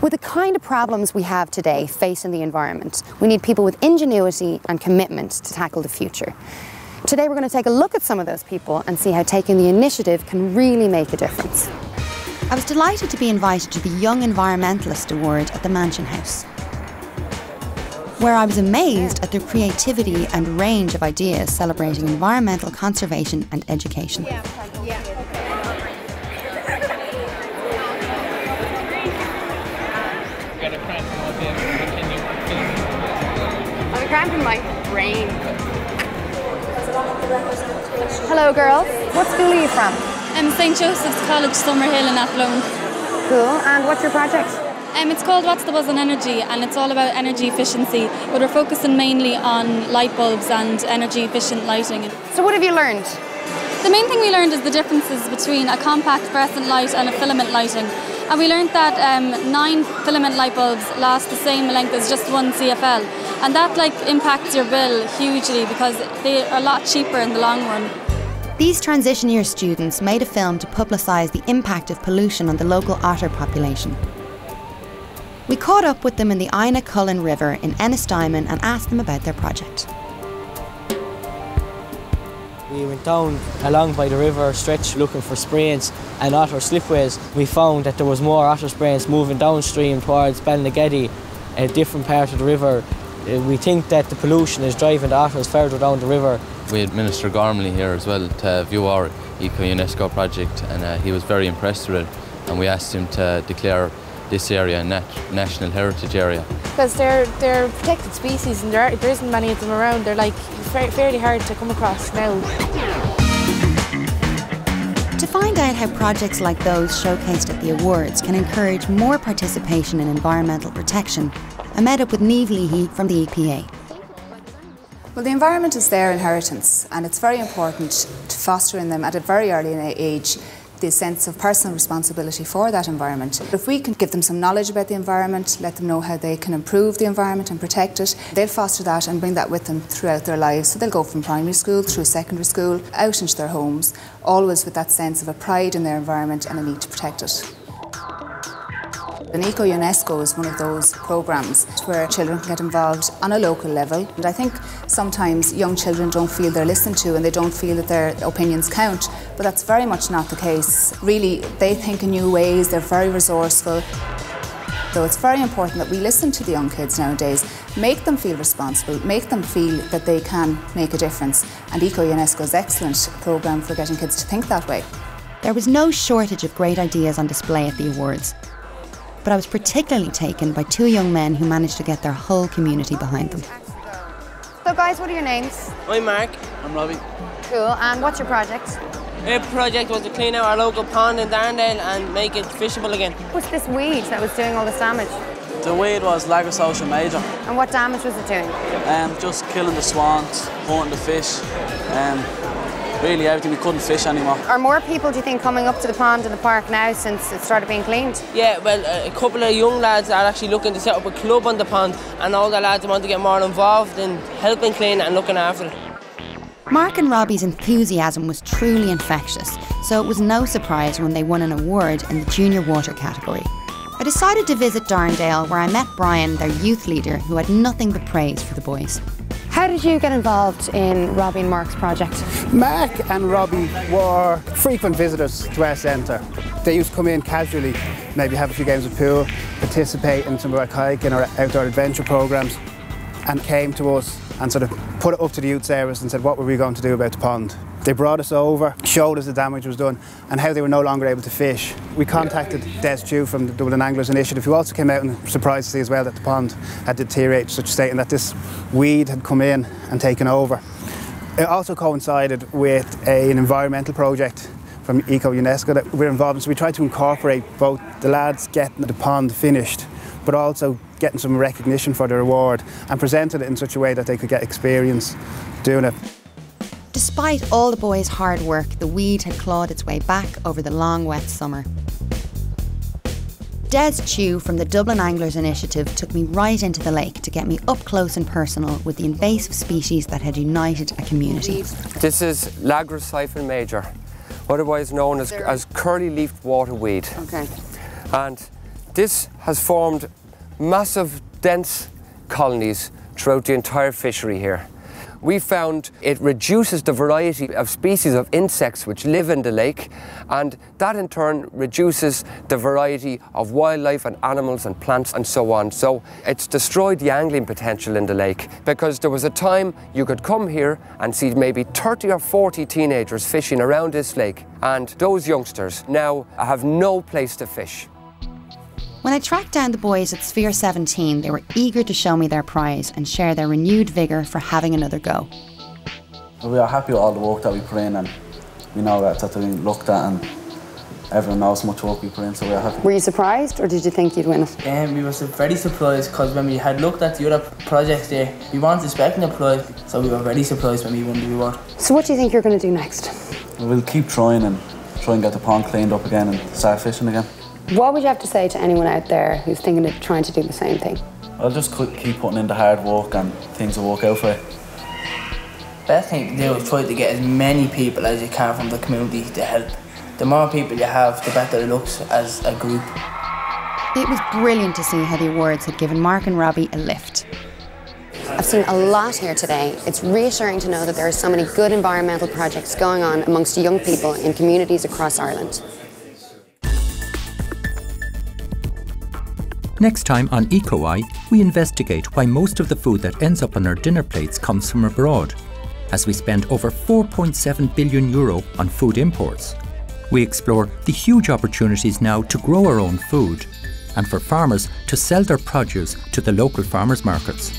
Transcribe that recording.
With the kind of problems we have today facing the environment, we need people with ingenuity and commitment to tackle the future. Today we're going to take a look at some of those people and see how taking the initiative can really make a difference. I was delighted to be invited to the Young Environmentalist Award at the Mansion House, where I was amazed at their creativity and range of ideas celebrating environmental conservation and education. I'm cramping my brain. Hello girls, what school are you from? St Joseph's College, Summerhill in Athlone. Cool, and what's your project? It's called What's the Buzz on Energy, and it's all about energy efficiency, but we're focusing mainly on light bulbs and energy efficient lighting. So what have you learned? The main thing we learned is the differences between a compact fluorescent light and a filament lighting. And we learned that 9 filament light bulbs last the same length as just one CFL. And that impacts your bill hugely because they are a lot cheaper in the long run. These transition year students made a film to publicise the impact of pollution on the local otter population. We caught up with them in the Ina Cullen River in Ennistimon and asked them about their project. We went down along by the river stretch looking for sprains and otter slipways. We found that there was more otter sprains moving downstream towards Balnagetty, a different part of the river. We think that the pollution is driving the otters further down the river. We had Minister Gormley here as well to view our Eco-UNESCO project, and he was very impressed with it, and we asked him to declare this area a National Heritage Area. Because they're protected species and there isn't many of them around. They're fairly hard to come across now. To find out how projects like those showcased at the awards can encourage more participation in environmental protection, I met up with Niamh Leahy from the EPA. Well, the environment is their inheritance, and it's very important to foster in them at a very early age the sense of personal responsibility for that environment. If we can give them some knowledge about the environment, let them know how they can improve the environment and protect it, they'll foster that and bring that with them throughout their lives. So they'll go from primary school through secondary school, out into their homes, always with that sense of a pride in their environment and a need to protect it. And Eco-UNESCO is one of those programmes where children can get involved on a local level. And I think sometimes young children don't feel they're listened to and they don't feel that their opinions count, but that's very much not the case. Really, they think in new ways, they're very resourceful. So it's very important that we listen to the young kids nowadays, make them feel responsible, make them feel that they can make a difference. And Eco-UNESCO is an excellent programme for getting kids to think that way. There was no shortage of great ideas on display at the awards, but I was particularly taken by 2 young men who managed to get their whole community behind them. So guys, what are your names? I'm Mark. I'm Robbie. Cool, and what's your project? Our project was to clean out our local pond in Darndale and make it fishable again. What's this weed that was doing all this damage? The weed was Lagosocial major. And what damage was it doing? Just killing the swans, hunting the fish, really everything. We couldn't fish anymore. Are more people, do you think, coming up to the pond in the park now since it started being cleaned? Yeah, well, a couple of young lads are actually looking to set up a club on the pond, and all the lads want to get more involved in helping clean it and looking after it. Mark and Robbie's enthusiasm was truly infectious, so it was no surprise when they won an award in the junior water category. I decided to visit Darndale, where I met Brian, their youth leader, who had nothing but praise for the boys. How did you get involved in Robbie and Mark's project? Mark and Robbie were frequent visitors to our centre. They used to come in casually, maybe have a few games of pool, participate in some of our kayaking or outdoor adventure programmes, and came to us and sort of put it up to the youth service and said what were we going to do about the pond. They brought us over, showed us the damage was done and how they were no longer able to fish. We contacted Des Chew from the Dublin Anglers Initiative, who also came out and was surprised to see as well that the pond had deteriorated to such a state and that this weed had come in and taken over. It also coincided with an environmental project from Eco-UNESCO that we're involved in, so we tried to incorporate both the lads getting the pond finished but also getting some recognition for their award and presented it in such a way that they could get experience doing it. Despite all the boys' hard work, the weed had clawed its way back over the long, wet summer. Des Chew from the Dublin Anglers Initiative took me right into the lake to get me up close and personal with the invasive species that had united a community. This is Lagosocial major, otherwise known as curly-leafed waterweed. Okay. And This has formed massive, dense colonies throughout the entire fishery here. We found it reduces the variety of species of insects which live in the lake, and that in turn reduces the variety of wildlife and animals and plants and so on. So it's destroyed the angling potential in the lake, because there was a time you could come here and see maybe 30 or 40 teenagers fishing around this lake, and those youngsters now have no place to fish. When I tracked down the boys at Sphere 17, they were eager to show me their prize and share their renewed vigour for having another go. We are happy with all the work that we put in, and we know that it's being looked at, and everyone knows how much work we put in, so we are happy. Were you surprised, or did you think you'd win it? We were very surprised, because when we had looked at the other projects there, we weren't expecting a prize, so we were very surprised when we won the reward. So what do you think you're going to do next? We'll keep trying and try and get the pond cleaned up again and start fishing again. What would you have to say to anyone out there who's thinking of trying to do the same thing? I'll just keep putting in the hard work and things will work out for you. Best thing to do is try to get as many people as you can from the community to help. The more people you have, the better it looks as a group. It was brilliant to see how the awards had given Mark and Robbie a lift. I've seen a lot here today. It's reassuring to know that there are so many good environmental projects going on amongst young people in communities across Ireland. Next time on EcoEye, we investigate why most of the food that ends up on our dinner plates comes from abroad, as we spend over €4.7 billion on food imports. We explore the huge opportunities now to grow our own food, and for farmers to sell their produce to the local farmers' markets.